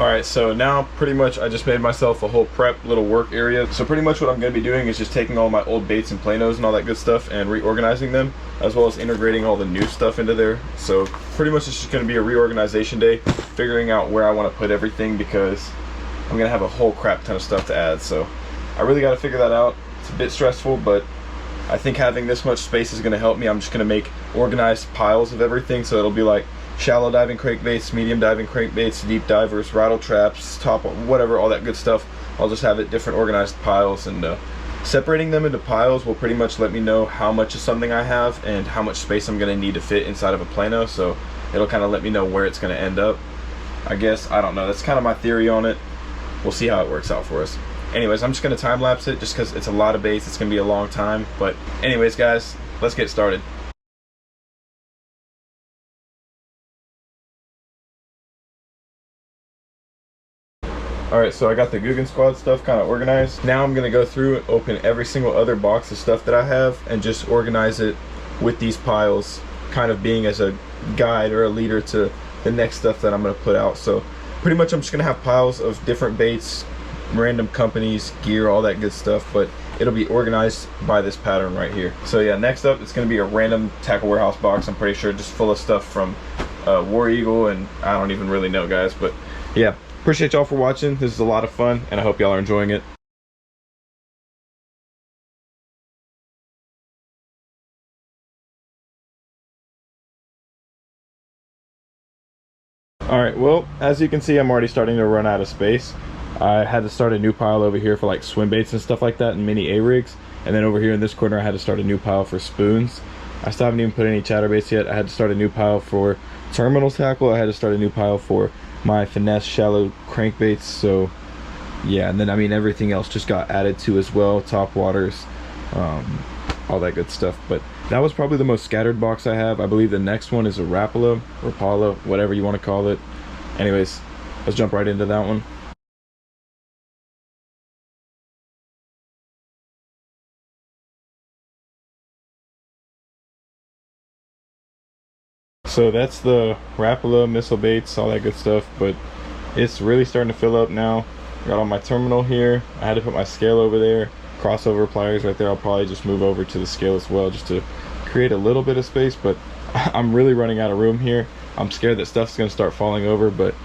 Alright, so now pretty much I just made myself a whole prep little work area. So pretty much what I'm going to be doing is just taking all my old baits and planos and all that good stuff and reorganizing them, as well as integrating all the new stuff into there. So pretty much it's just going to be a reorganization day, figuring out where I want to put everything, because I'm going to have a whole crap ton of stuff to add. So I really got to figure that out. It's a bit stressful, but I think having this much space is going to help me. I'm just going to make organized piles of everything, so it'll be like shallow diving crankbaits, medium diving crankbaits, deep divers, rattle traps, top, whatever, all that good stuff. I'll just have it different organized piles, and separating them into piles will pretty much let me know how much of something I have and how much space I'm going to need to fit inside of a plano. So it'll kind of let me know where it's going to end up, I guess. I don't know, that's kind of my theory on it. We'll see how it works out for us. Anyways, I'm just going to time lapse it just because it's a lot of baits. It's going to be a long time, but anyways guys, let's get started. Alright, so I got the Googan squad stuff kind of organized. Now I'm going to go through and open every single other box of stuff that I have and just organize it with these piles, kind of being as a guide or a leader to the next stuff that I'm going to put out. So pretty much I'm just going to have piles of different baits, random companies, gear, all that good stuff, but it'll be organized by this pattern right here. So yeah, next up it's going to be a random tackle warehouse box, I'm pretty sure, just full of stuff from War Eagle, and I don't even really know, guys, but yeah. Appreciate y'all for watching. This is a lot of fun, and I hope y'all are enjoying it. Alright, well, as you can see, I'm already starting to run out of space. I had to start a new pile over here for like swim baits and stuff like that, and mini A-rigs. And then over here in this corner, I had to start a new pile for spoons. I still haven't even put any chatterbaits yet. I had to start a new pile for terminal tackle. I had to start a new pile for my finesse shallow crankbaits. So yeah, and then I mean everything else just got added to as well, top waters, all that good stuff. But that was probably the most scattered box I have. I believe the next one is a Rapala, whatever you want to call it. Anyways, let's jump right into that one. So that's the Rapala missile baits, all that good stuff, but it's really starting to fill up now. Got on my terminal here. I had to put my scale over there, crossover pliers right there. I'll probably just move over to the scale as well just to create a little bit of space, but I'm really running out of room here. I'm scared that stuff's gonna start falling over, but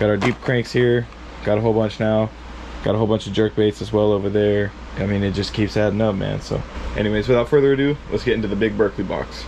got our deep cranks here. Got a whole bunch now. Got a whole bunch of jerk baits as well over there. I mean, it just keeps adding up, man. So anyways, without further ado, let's get into the big Berkley box.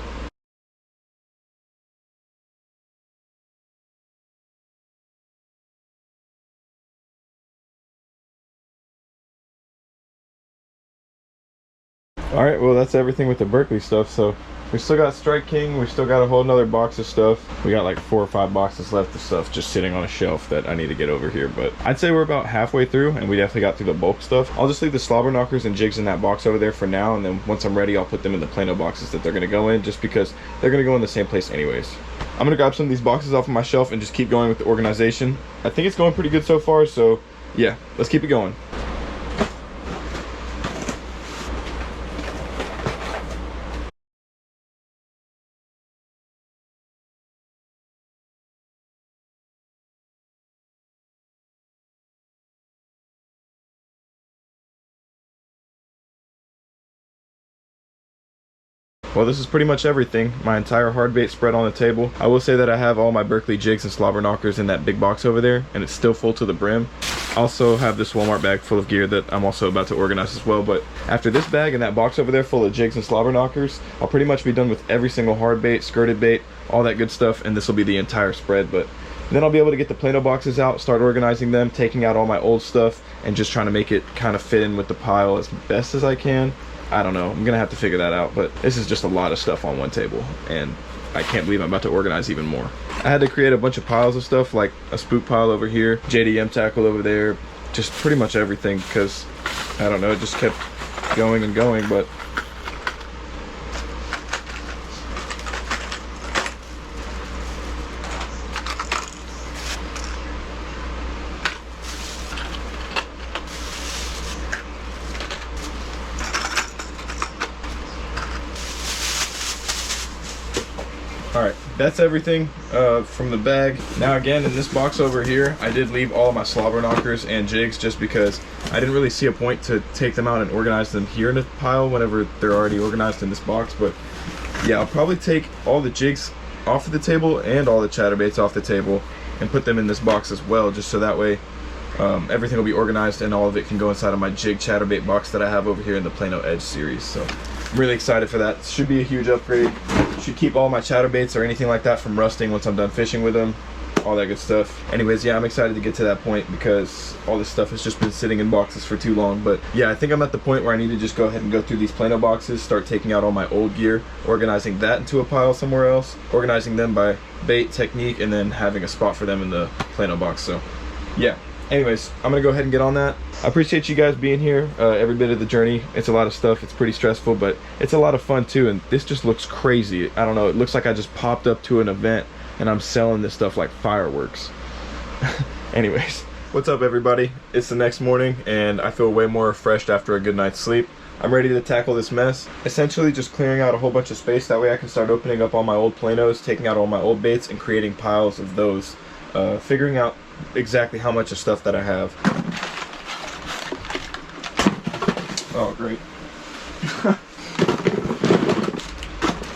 Alright, well that's everything with the Berkley stuff. So we still got Strike King, we still got a whole nother box of stuff. We got like 4 or 5 boxes left of stuff just sitting on a shelf that I need to get over here, but I'd say we're about halfway through and we definitely got through the bulk stuff. I'll just leave the slobber knockers and jigs in that box over there for now, and then once I'm ready I'll put them in the Plano boxes that they're going to go in, just because they're going to go in the same place anyways. I'm going to grab some of these boxes off of my shelf and just keep going with the organization. I think it's going pretty good so far, so yeah, let's keep it going. Well, this is pretty much everything. My entire hard bait spread on the table. I will say that I have all my Berkley jigs and slobber knockers in that big box over there, and it's still full to the brim. I also have this Walmart bag full of gear that I'm also about to organize as well, but after this bag and that box over there full of jigs and slobber knockers, I'll pretty much be done with every single hard bait, skirted bait, all that good stuff, and this will be the entire spread. But then I'll be able to get the Plano boxes out, start organizing them, taking out all my old stuff, and just trying to make it kind of fit in with the pile as best as I can. I don't know, I'm gonna have to figure that out, but this is just a lot of stuff on one table, and I can't believe I'm about to organize even more. I had to create a bunch of piles of stuff, like a spook pile over here, JDM tackle over there, just pretty much everything, because I don't know, it just kept going and going. But All right, that's everything from the bag. Now again, in this box over here, I did leave all of my slobber knockers and jigs just because I didn't really see a point to take them out and organize them here in a pile whenever they're already organized in this box. But yeah, I'll probably take all the jigs off of the table and all the chatterbaits off the table and put them in this box as well, just so that way everything will be organized and all of it can go inside of my jig chatterbait box that I have over here in the Plano Edge series. So I'm really excited for that. Should be a huge upgrade. Should keep all my chatterbaits or anything like that from rusting once I'm done fishing with them, all that good stuff. Anyways, yeah, I'm excited to get to that point because all this stuff has just been sitting in boxes for too long. But yeah, I think I'm at the point where I need to just go ahead and go through these Plano boxes, start taking out all my old gear, organizing that into a pile somewhere else, organizing them by bait, technique, and then having a spot for them in the Plano box. So yeah, anyways, I'm gonna go ahead and get on that. I appreciate you guys being here every bit of the journey. It's a lot of stuff, it's pretty stressful, but it's a lot of fun too. And this just looks crazy. I don't know, it looks like I just popped up to an event and I'm selling this stuff like fireworks. Anyways, what's up everybody? It's the next morning and I feel way more refreshed after a good night's sleep. I'm ready to tackle this mess. Essentially just clearing out a whole bunch of space, that way I can start opening up all my old Planos, taking out all my old baits and creating piles of those, figuring out exactly how much of stuff that I have. Oh great.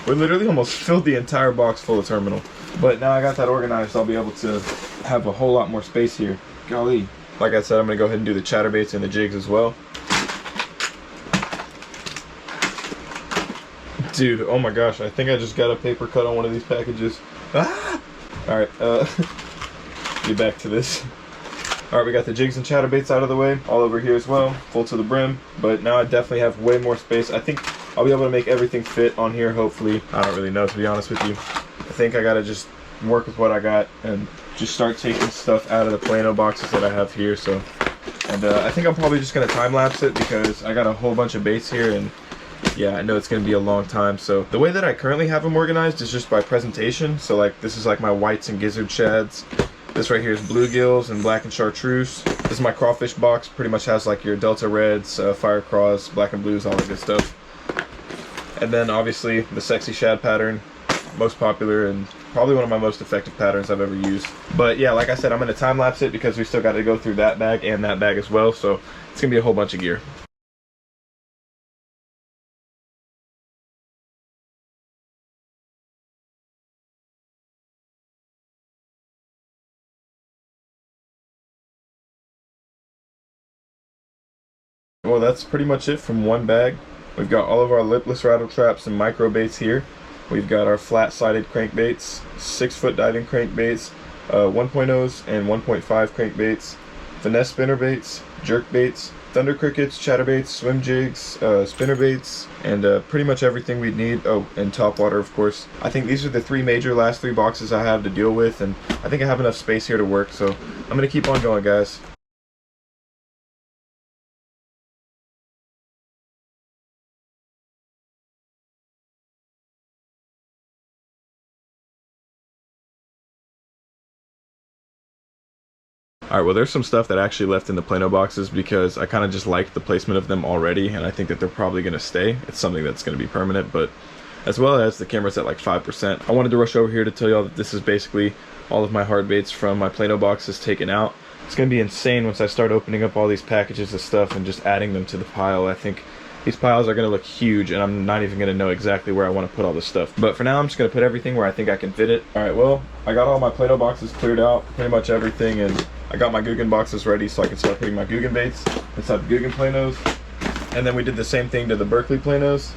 We literally almost filled the entire box full of terminal. But now I got that organized, I'll be able to have a whole lot more space here. Golly. Like I said, I'm gonna go ahead and do the chatterbaits and the jigs as well. Dude, oh my gosh, I think I just got a paper cut on one of these packages. Ah! Alright, get back to this. Alright, we got the jigs and chatterbaits out of the way, all over here as well, full to the brim. But now I definitely have way more space. I think I'll be able to make everything fit on here, hopefully. I don't really know, to be honest with you. I think I gotta just work with what I got and just start taking stuff out of the Plano boxes that I have here. So, and I think I'm probably just gonna time lapse it because I got a whole bunch of baits here and yeah, I know it's gonna be a long time. So the way that I currently have them organized is just by presentation. So like this is like my whites and gizzard shads. This right here is bluegills and black and chartreuse. This is my crawfish box. Pretty much has like your delta reds, fire craws, black and blues, all that good stuff. And then obviously the sexy shad pattern, most popular and probably one of my most effective patterns I've ever used. But yeah, like I said, I'm gonna time lapse it because we still got to go through that bag and that bag as well. So it's gonna be a whole bunch of gear. Well, that's pretty much it from one bag. We've got all of our lipless rattle traps and micro baits here. We've got our flat-sided crankbaits, 6-foot diving crankbaits, 1.0s and 1.5 crankbaits, finesse spinnerbaits, jerk baits, thunder crickets, chatterbaits, swim jigs, spinnerbaits, and pretty much everything we'd need. Oh, and topwater, of course. I think these are the last three boxes I have to deal with, and I think I have enough space here to work, so I'm gonna keep on going, guys. Alright, well there's some stuff that I actually left in the Plano boxes because I kind of just liked the placement of them already, and I think that they're probably going to stay. It's something that's going to be permanent, but as well as the camera's at like 5%. I wanted to rush over here to tell y'all that this is basically all of my hard baits from my Plano boxes taken out. It's going to be insane once I start opening up all these packages of stuff and just adding them to the pile. I think these piles are going to look huge, and I'm not even going to know exactly where I want to put all this stuff. But for now, I'm just going to put everything where I think I can fit it. Alright, well, I got all my Plano boxes cleared out, pretty much everything, and I got my Googan boxes ready so I can start putting my Googan baits inside the Googan Planos. And then we did the same thing to the Berkley Planos.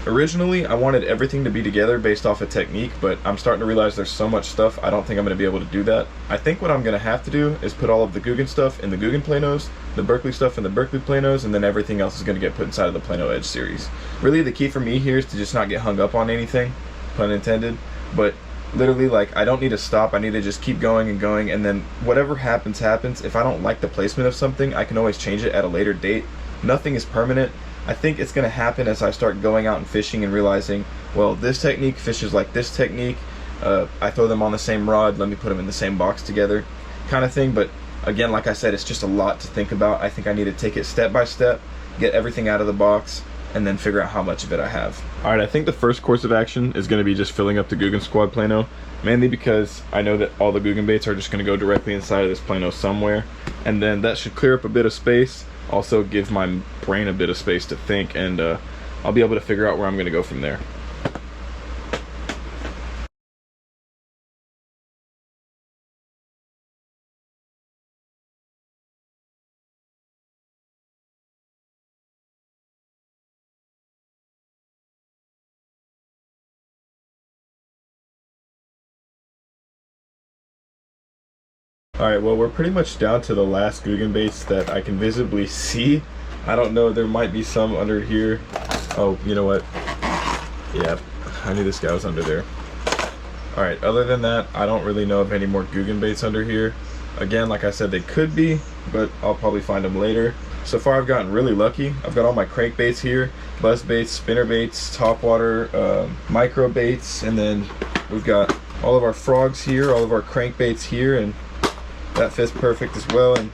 Originally, I wanted everything to be together based off of technique, but I'm starting to realize there's so much stuff, I don't think I'm going to be able to do that. I think what I'm going to have to do is put all of the Googan stuff in the Googan Planos, the Berkley stuff in the Berkley Planos, and then everything else is going to get put inside of the Plano Edge series. Really, the key for me here is to just not get hung up on anything, pun intended, but literally, like, I don't need to stop. I need to just keep going and going, and then whatever happens, happens. If I don't like the placement of something, I can always change it at a later date. Nothing is permanent. I think it's going to happen as I start going out and fishing and realizing, well, this technique fishes like this technique. I throw them on the same rod, let me put them in the same box together, kind of thing. But again, like I said, it's just a lot to think about. I think I need to take it step by step, get everything out of the box, and then figure out how much of it I have. All right, I think the first course of action is going to be just filling up the Googan squad Plano, mainly because I know that all the Googan baits are just going to go directly inside of this Plano somewhere, and then that should clear up a bit of space, also give my brain a bit of space to think, and I'll be able to figure out where I'm going to go from there. Alright, well, we're pretty much down to the last Googan baits that I can visibly see. I don't know, there might be some under here. Oh, you know what? Yeah, I knew this guy was under there. Alright, other than that, I don't really know of any more Googan baits under here. Again, like I said, they could be, but I'll probably find them later. So far, I've gotten really lucky. I've got all my crankbaits here, buzz baits, spinner baits, topwater, micro baits, and then we've got all of our frogs here, all of our crankbaits here, and that fits perfect as well. And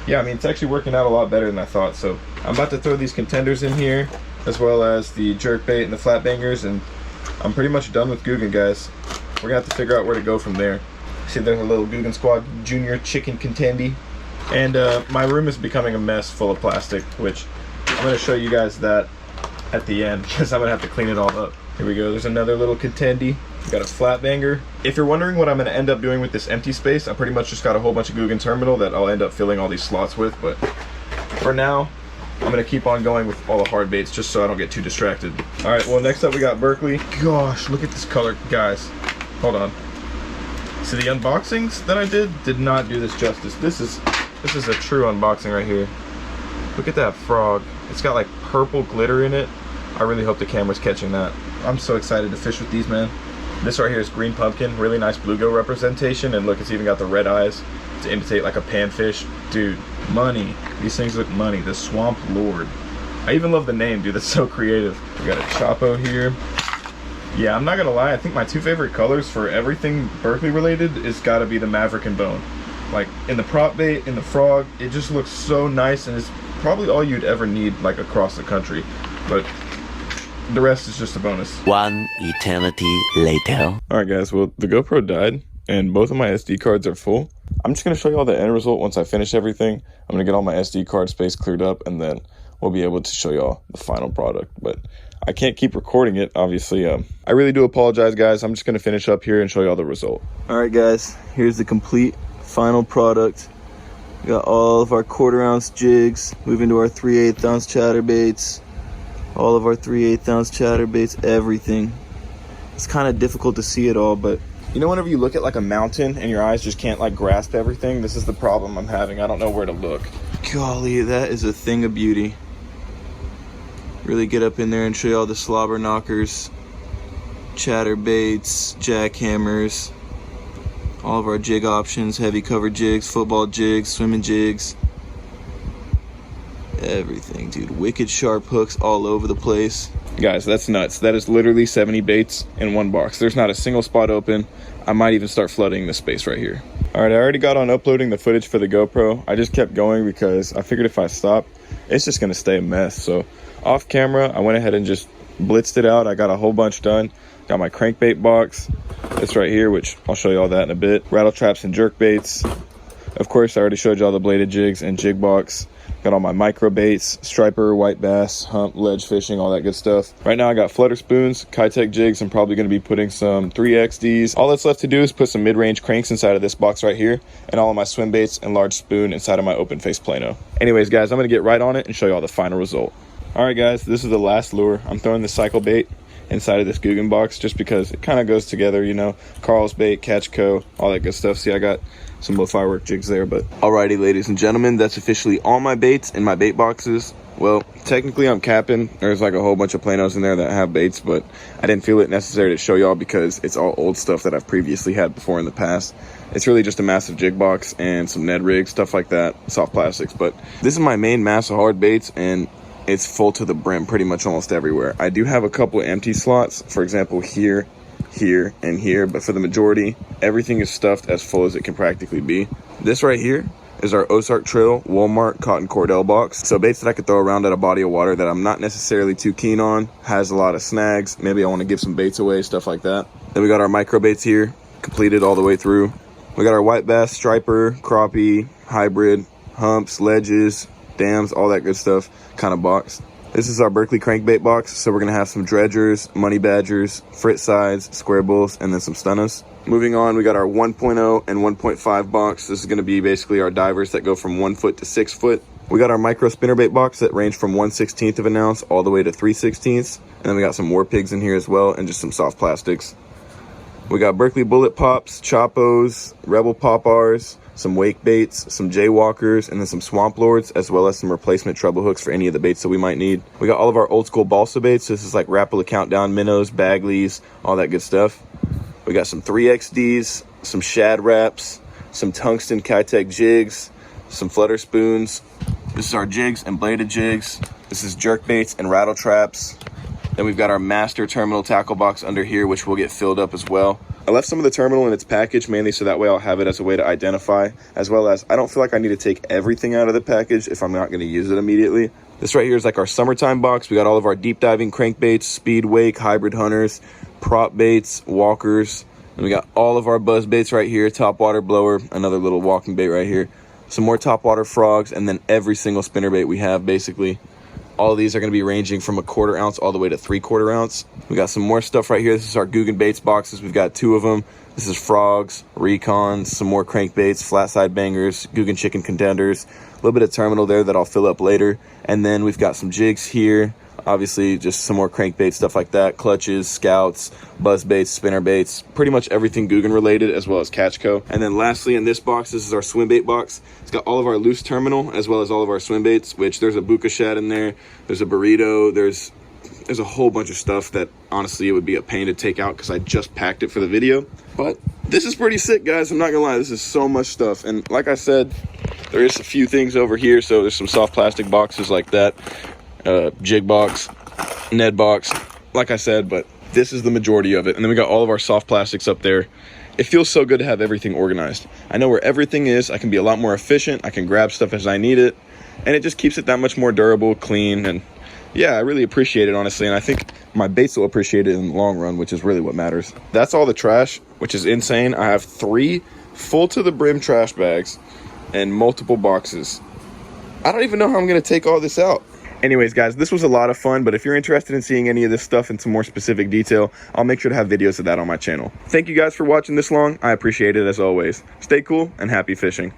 yeah, I mean, it's actually working out a lot better than I thought. So I'm about to throw these contenders in here, as well as the jerk bait and the flat bangers, and I'm pretty much done with Googan, guys. We're gonna have to figure out where to go from there. See, there's a little Googan Squad Junior chicken contendi. And my room is becoming a mess full of plastic, which I'm gonna show you guys that at the end, because I'm gonna have to clean it all up. Here we go, there's another little contendi. We got a flat banger. If you're wondering what I'm gonna end up doing with this empty space, I pretty much just got a whole bunch of Googan terminal that I'll end up filling all these slots with, but for now, I'm gonna keep on going with all the hard baits just so I don't get too distracted. All right, well, next up we got Berkley. Gosh, look at this color, guys. Hold on. So the unboxings that I did not do this justice. This is a true unboxing right here. Look at that frog. It's got like purple glitter in it. I really hope the camera's catching that. I'm so excited to fish with these, man. This right here is green pumpkin, really nice bluegill representation, and look, it's even got the red eyes to imitate like a panfish. Dude, money. These things look money. The Swamp Lord. I even love the name, dude. That's so creative. We got a Chapo here. Yeah, I'm not gonna lie, I think my two favorite colors for everything Berkley related is gotta be the Maverick and Bone. Like, in the prop bait, in the frog, it just looks so nice, and it's probably all you'd ever need, like, across the country. But the rest is just a bonus. One eternity later. Alright guys, well, the GoPro died, and both of my SD cards are full. I'm just gonna show you all the end result once I finish everything. I'm gonna get all my SD card space cleared up, and then we'll be able to show y'all the final product. But I can't keep recording it, obviously. I really do apologize, guys. I'm just gonna finish up here and show y'all the result. Alright guys, here's the complete final product. We got all of our 1/4 ounce jigs, move into our 3/8 ounce chatterbaits, all of our 3/8 ounce chatterbaits, everything. It's kind of difficult to see it all, but you know, whenever you look at like a mountain and your eyes just can't like grasp everything, this is the problem I'm having. I don't know where to look. Golly, that is a thing of beauty. Really get up in there and show you all the slobber knockers, chatterbaits, jackhammers, all of our jig options, heavy cover jigs, football jigs, swimming jigs, everything, dude. Wicked sharp hooks all over the place. Guys, that's nuts. That is literally 70 baits in one box. There's not a single spot open. I might even start flooding this space right here. All right, I already got on uploading the footage for the GoPro. I just kept going because I figured if I stop, it's just gonna stay a mess. So off camera, I went ahead and just blitzed it out. I got a whole bunch done. Got my crankbait box. This right here, which I'll show you all that in a bit. Rattle traps and jerk baits. Of course, I already showed you all the bladed jigs and jig box. Got all my micro baits, striper, white bass, hump, ledge fishing, all that good stuff. Right now I got flutter spoons, Kitech jigs. I'm probably going to be putting some 3XDs. All that's left to do is put some mid-range cranks inside of this box right here, and all of my swim baits and large spoon inside of my open face Plano. Anyways, guys, I'm going to get right on it and show you all the final result. All right, guys, this is the last lure. I'm throwing the cycle bait inside of this Googan box just because it kind of goes together, you know, Carl's bait, Catch Co, all that good stuff. See, I got some little firework jigs there. But alrighty, ladies and gentlemen, that's officially all my baits in my bait boxes. Well, technically I'm capping. There's like a whole bunch of Planos in there that have baits, but I didn't feel it necessary to show y'all because it's all old stuff that I've previously had before in the past. It's really just a massive jig box and some Ned rigs, stuff like that, soft plastics. But this is my main mass of hard baits, and it's full to the brim pretty much almost everywhere. I do have a couple empty slots, for example here, here, and here, but for the majority, everything is stuffed as full as it can practically be. This right here, is our Ozark Trail Walmart Cotton Cordell box. So baits that I could throw around at a body of water that I'm not necessarily too keen on, has a lot of snags. Maybe I want to give some baits away, stuff like that. Then we got our micro baits here, completed all the way through. We got our white bass, striper, crappie, hybrid, humps, ledges, dams, all that good stuff kind of box. This is our Berkley crankbait box, so we're gonna have some dredgers, money badgers, frit sides, square bulls, and then some stunnos. Moving on, we got our 1.0 and 1.5 box. This is gonna be basically our divers that go from 1 foot to 6 foot. We got our micro spinnerbait box that range from 1/16 of an ounce all the way to 3/16. And then we got some war pigs in here as well, and just some soft plastics. We got Berkley bullet pops, choppos, rebel pop-ars, some wake baits, some jaywalkers, and then some swamp lords, as well as some replacement treble hooks for any of the baits that we might need. We got all of our old school balsa baits. This is like Rapala countdown minnows, Bagleys, all that good stuff. We got some 3XDs, some shad wraps, some tungsten Kitech jigs, some flutter spoons. This is our jigs and bladed jigs. This is jerk baits and rattle traps. Then we've got our master terminal tackle box under here, which will get filled up as well. I left some of the terminal in its package mainly so that way I'll have it as a way to identify, as well as I don't feel like I need to take everything out of the package if I'm not going to use it immediately. This right here is like our summertime box. We got all of our deep diving crankbaits, speed wake, hybrid hunters, prop baits, walkers, and we got all of our buzz baits right here, top water blower, another little walking bait right here, some more top water frogs, and then every single spinnerbait we have basically. All of these are going to be ranging from 1/4 ounce all the way to 3/4 ounce. We got some more stuff right here. This is our Googan baits boxes. We've got 2 of them. This is frogs, recons, some more crankbaits, flat side bangers, Googan chicken contenders, a little bit of terminal there that I'll fill up later. And then we've got some jigs here. Obviously, just some more crankbait, stuff like that. Clutches, scouts, buzz baits, spinner baits, pretty much everything Googan related, as well as Catch Co. And then lastly, in this box, this is our swim bait box. It's got all of our loose terminal, as well as all of our swim baits, which there's a buka shad in there. There's a burrito. There's a whole bunch of stuff that honestly it would be a pain to take out because I just packed it for the video. But this is pretty sick, guys. I'm not gonna lie, this is so much stuff. And like I said, there is a few things over here. So there's some soft plastic boxes like that. Jig box, Ned box, like I said, but this is the majority of it. And then we got all of our soft plastics up there. It feels so good to have everything organized. I know where everything is. I can be a lot more efficient. I can grab stuff as I need it, and it just keeps it that much more durable, clean, and yeah, I really appreciate it, honestly. And I think my baits will appreciate it in the long run, which is really what matters. That's all the trash, which is insane. I have 3 full to the brim trash bags and multiple boxes. I don't even know how I'm gonna take all this out. Anyways, guys, this was a lot of fun, but if you're interested in seeing any of this stuff in some more specific detail, I'll make sure to have videos of that on my channel. Thank you guys for watching this long. I appreciate it as always. Stay cool and happy fishing.